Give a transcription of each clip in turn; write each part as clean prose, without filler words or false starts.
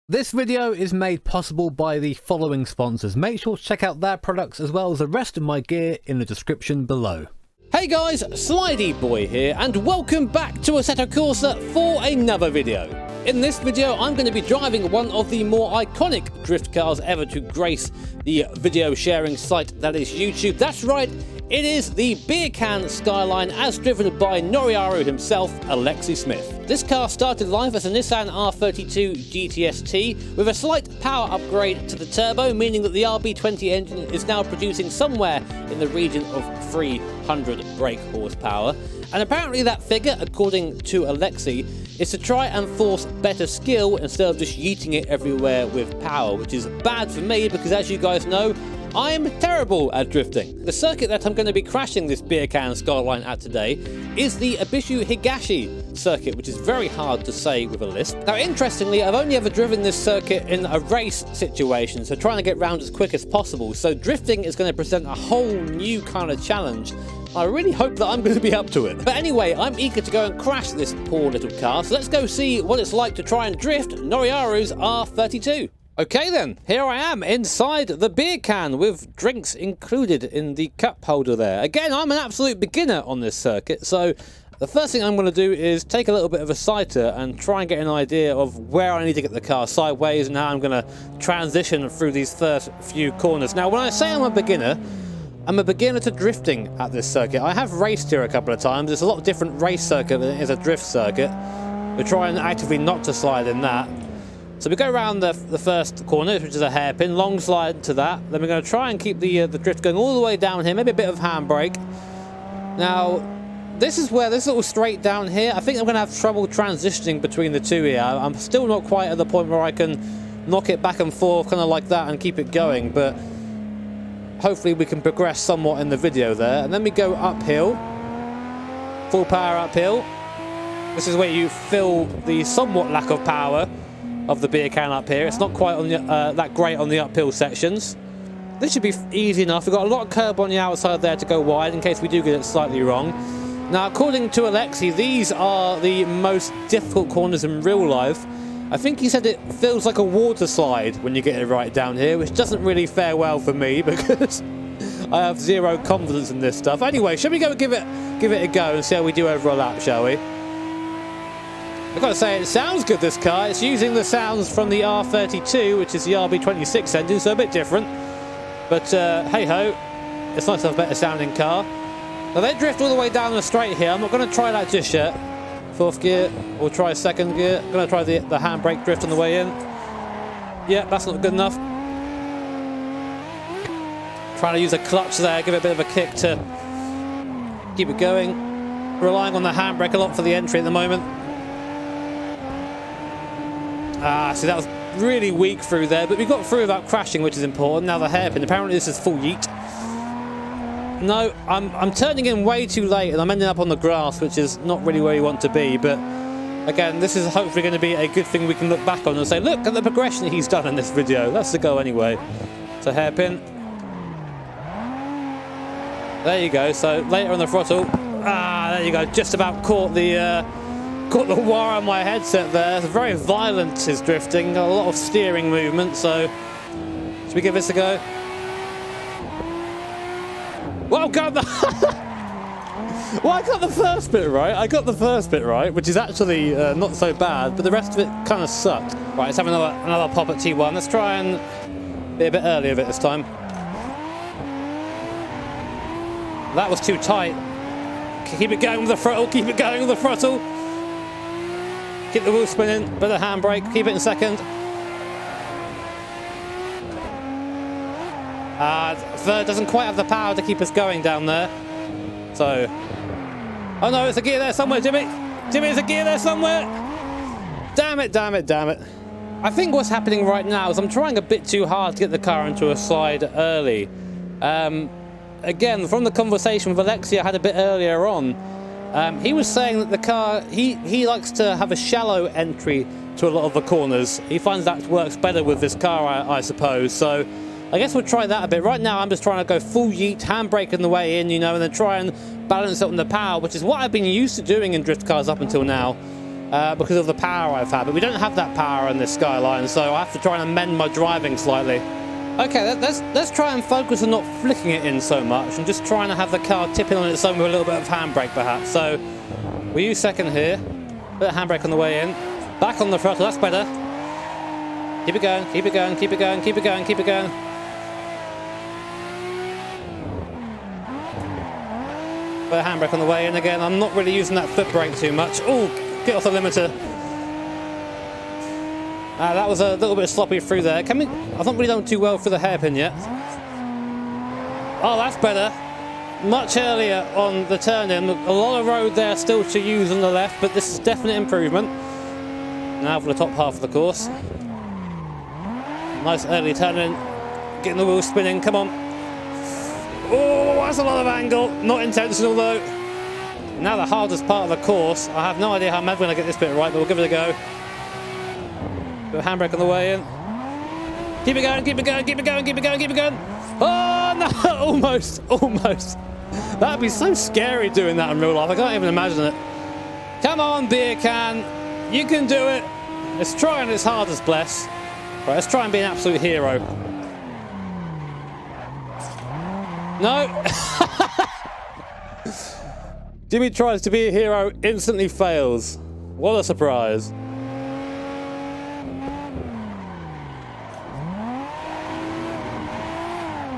This video is made possible by the following sponsors. Make sure to check out their products as well as the rest of my gear in the description below. Hey guys, Slidey Boy here, and welcome back to Assetto Corsa for another video. In this video, I'm going to be driving one of the more iconic drift cars ever to grace the video sharing site that is YouTube. That's right, it is the Beercan Skyline as driven by Noriyaro himself, Alexi Smith. This car started life as a Nissan R32 GTS-T with a slight power upgrade to the turbo, meaning that the RB20 engine is now producing somewhere in the region of 300 brake horsepower. And apparently that figure, according to Alexi, is to try and force better skill instead of just yeeting it everywhere with power, which is bad for me because, as you guys know, I'm terrible at drifting. The circuit that I'm going to be crashing this Beercan Skyline at today is the Ebisu Higashi circuit, which is very hard to say with a lisp. Now, interestingly, I've only ever driven this circuit in a race situation, so trying to get round as quick as possible. So drifting is going to present a whole new kind of challenge. I really hope that I'm going to be up to it. But anyway, I'm eager to go and crash this poor little car, so let's go see what it's like to try and drift Noriyaro's R32. Okay then, here I am inside the beer can with drinks included in the cup holder there. Again, I'm an absolute beginner on this circuit, so the first thing I'm going to do is take a little bit of a sighter and try and get an idea of where I need to get the car sideways and how I'm going to transition through these first few corners. Now, when I say I'm a beginner to drifting at this circuit. I have raced here a couple of times. It's a lot different race circuit than it is a drift circuit. We're trying actively not to slide in that. So we go around the first corner, which is a hairpin, long slide to that. Then we're going to try and keep the drift going all the way down here, maybe a bit of handbrake. Now, this is where this little straight down here, I think I'm going to have trouble transitioning between the two here. I'm still not quite at the point where I can knock it back and forth kind of like that and keep it going, but hopefully we can progress somewhat in the video there. And then we go uphill, full power uphill. This is where you feel the somewhat lack of power of the beer can up here. It's not quite on the, that great on the uphill sections. This should be easy enough. We've got a lot of curb on the outside there to go wide in case we do get it slightly wrong. Now, according to Alexi, these are the most difficult corners in real life. I think he said it feels like a water slide when you get it right down here, which doesn't really fare well for me because I have zero confidence in this stuff. Anyway, shall we go give it a go and see how we do over a lap, shall we? I've got to say, it sounds good, this car. It's using the sounds from the R32, which is the RB26 engine, so a bit different. But hey-ho, it's nice to have a better sounding car. Now, they drift all the way down the straight here. I'm not going to try that just yet. Fourth gear, we'll try second gear. I'm going to try the handbrake drift on the way in. Yeah, that's not good enough. Trying to use a clutch there, give it a bit of a kick to keep it going. Relying on the handbrake a lot for the entry at the moment. See, that was really weak through there, but we got through without crashing, which is important. Now the hairpin, apparently this is full yeet. No, I'm turning in way too late and I'm ending up on the grass, which is not really where you want to be, but again, this is hopefully going to be a good thing we can look back on and say, look at the progression he's done in this video. That's the goal anyway. So hairpin. There you go, so later on the throttle. There you go, just about caught the wire on my headset there. It's very violent, his drifting, got a lot of steering movement, so should we give this a go? Well, God, well, I got the first bit right. I got the first bit right, which is actually not so bad, but the rest of it kind of sucked. Right, let's have another pop at T1. Let's try and be a bit earlier of it this time. That was too tight. Keep it going with the throttle, keep it going with the throttle. Keep the wheel spinning, bit of handbrake, keep it in second. Third doesn't quite have the power to keep us going down there. So, oh no, there's a gear there somewhere, Jimmy. Jimmy, there's a gear there somewhere. Damn it, damn it, damn it. I think what's happening right now is I'm trying a bit too hard to get the car into a slide early. Again, from the conversation with Alexi I had a bit earlier on, he was saying that the car, he likes to have a shallow entry to a lot of the corners. He finds that works better with this car, I suppose. So I guess we'll try that a bit. Right now, I'm just trying to go full yeet, handbrake on the way in, you know, and then try and balance it on the power, which is what I've been used to doing in drift cars up until now. because of the power I've had. But we don't have that power in this Skyline, so I have to try and amend my driving slightly. Okay, let's try and focus on not flicking it in so much and just trying to have the car tipping on its own with a little bit of handbrake perhaps. So we'll use second here. Bit of handbrake on the way in. Back on the throttle, that's better. Keep it going, keep it going, keep it going, keep it going, keep it going. Bit of handbrake on the way in again. I'm not really using that foot brake too much. Oh, get off the limiter. That was a little bit sloppy through there. I've not really done too well for the hairpin yet. Oh, that's better. Much earlier on the turn-in. A lot of road there still to use on the left, but this is definite improvement. Now for the top half of the course. Nice early turn-in. Getting the wheels spinning. Come on. Oh, that's a lot of angle. Not intentional, though. Now the hardest part of the course. I have no idea how I'm ever going to get this bit right, but we'll give it a go. Bit of handbrake on the way in. Keep it going, keep it going, keep it going, keep it going, keep it going. Oh, no, almost. That'd be so scary doing that in real life. I can't even imagine it. Come on, Beercan. You can do it. It's trying its hardest, bless. Right, let's try and be an absolute hero. No. Jimmy tries to be a hero, instantly fails. What a surprise.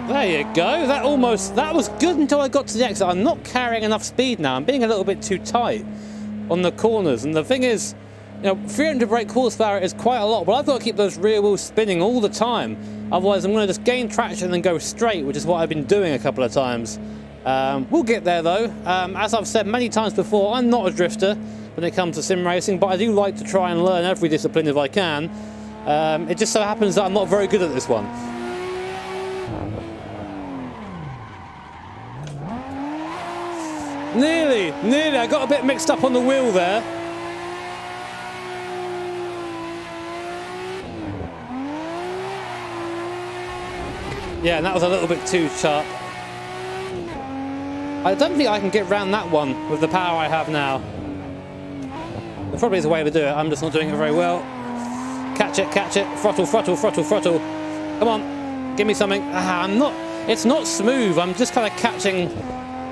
There you go. That was good until I got to the exit. I'm not carrying enough speed now. I'm being a little bit too tight on the corners. And the thing is, 300 brake horsepower is quite a lot, but I've got to keep those rear wheels spinning all the time. Otherwise, I'm going to just gain traction and then go straight, which is what I've been doing a couple of times. We'll get there though. As I've said many times before, I'm not a drifter when it comes to sim racing, but I do like to try and learn every discipline if I can. It just so happens that I'm not very good at this one. Nearly, I got a bit mixed up on the wheel there. Yeah, and that was a little bit too sharp. I don't think I can get round that one with the power I have now. There probably is a way to do it, I'm just not doing it very well. Catch it, throttle. Come on, give me something. It's not smooth, I'm just kind of catching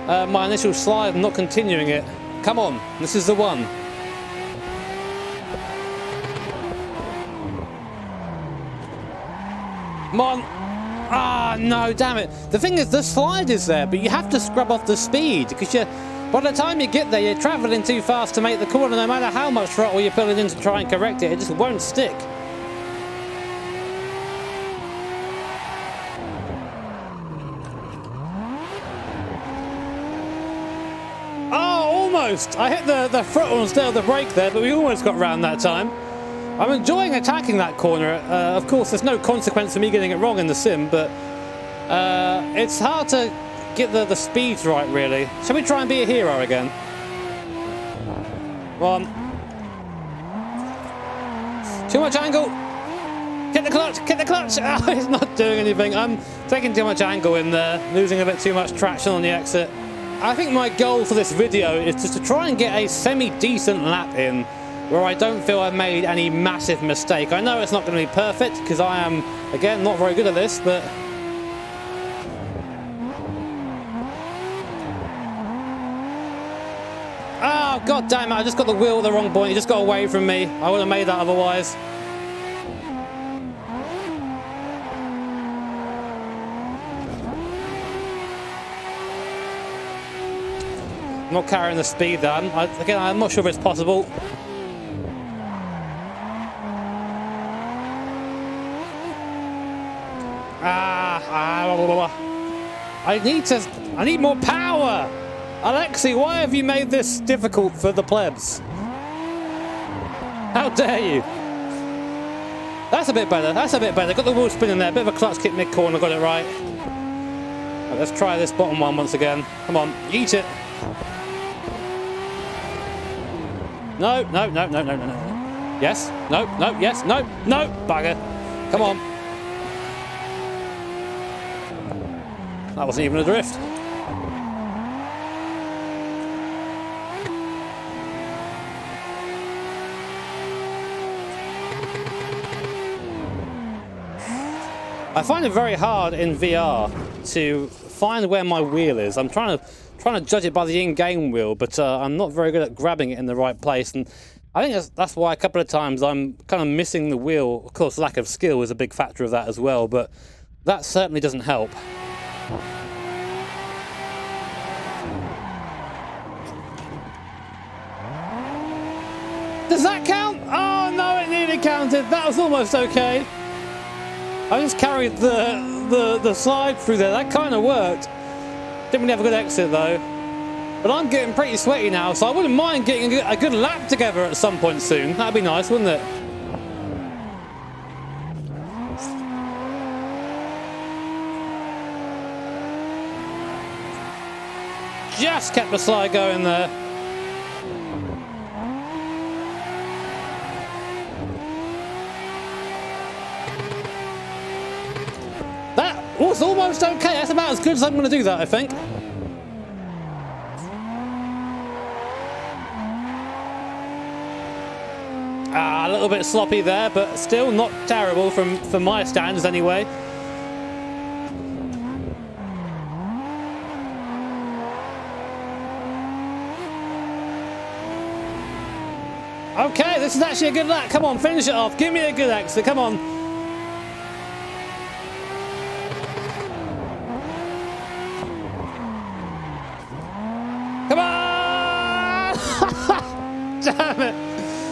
my initial slide and not continuing it. Come on, this is the one. Come on. No, damn it. The thing is, the slide is there, but you have to scrub off the speed, because by the time you get there, you're travelling too fast to make the corner. No matter how much throttle you're pulling in to try and correct it, it just won't stick. Almost! I hit the throttle instead of the brake there, but we almost got round that time. I'm enjoying attacking that corner. Of course, there's no consequence for me getting it wrong in the sim, but it's hard to get the speeds right, really. Shall we try and be a hero again? One. Too much angle. Hit the clutch, hit the clutch. Oh, it's not doing anything. I'm taking too much angle in there, losing a bit too much traction on the exit. I think my goal for this video is just to try and get a semi-decent lap in where I don't feel I've made any massive mistake. I know it's not going to be perfect because I am, again, not very good at this, but... Oh, god damn it, I just got the wheel at the wrong point. He just got away from me. I would have made that otherwise. I'm not carrying the speed there. Again, I'm not sure if it's possible. I need more power! Alexi, why have you made this difficult for the plebs? How dare you? That's a bit better, Got the wheel spinning there, bit of a clutch kick mid-corner, got it right. Right, let's try this bottom one once again. Come on, eat it. No. Yes, no, yes, no, bugger. Come on. That wasn't even a drift. I find it very hard in VR to find where my wheel is. I'm trying to judge it by the in-game wheel, but I'm not very good at grabbing it in the right place, and I think that's why a couple of times I'm kind of missing the wheel. Of course, lack of skill is a big factor of that as well, but that certainly doesn't help. Does that count? Oh no, it nearly counted. That was almost okay. I just carried the slide through there. That kind of worked. Didn't really have a good exit though. But I'm getting pretty sweaty now, so I wouldn't mind getting a good lap together at some point soon. That'd be nice, wouldn't it? Just kept the slide going there. That was almost okay. That's about as good as I'm going to do that, I think. A little bit sloppy there, but still not terrible from my standards anyway. Okay, this is actually a good lap. Come on, finish it off. Give me a good exit. Come on. Come on! Damn it.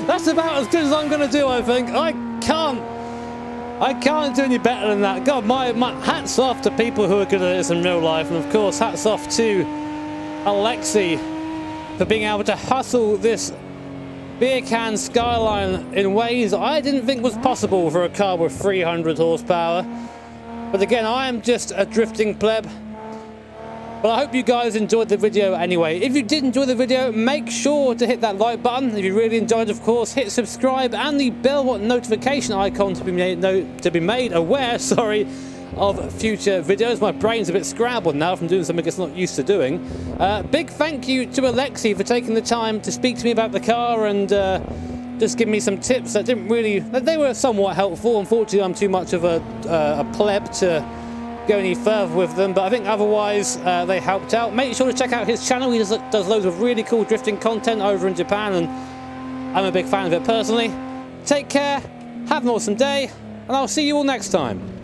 That's about as good as I'm going to do, I think. I can't do any better than that. God, my hats off to people who are good at this in real life. And of course, hats off to Alexi for being able to hustle this Beercan Skyline in ways I didn't think was possible for a car with 300 horsepower. But again, I am just a drifting pleb. But I hope you guys enjoyed the video anyway. If you did enjoy the video, make sure to hit that like button. If you really enjoyed, of course, hit subscribe and the bell notification icon to be made aware, of future videos. My brain's a bit scrambled now from doing something it's not used to doing. Big thank you to Alexi for taking the time to speak to me about the car and just give me some tips that they were somewhat helpful. Unfortunately, I'm too much of a pleb to go any further with them, but I think otherwise they helped out. Make sure to check out his channel. He does loads of really cool drifting content over in Japan, and I'm a big fan of it personally. Take care, have an awesome day, and I'll see you all next time.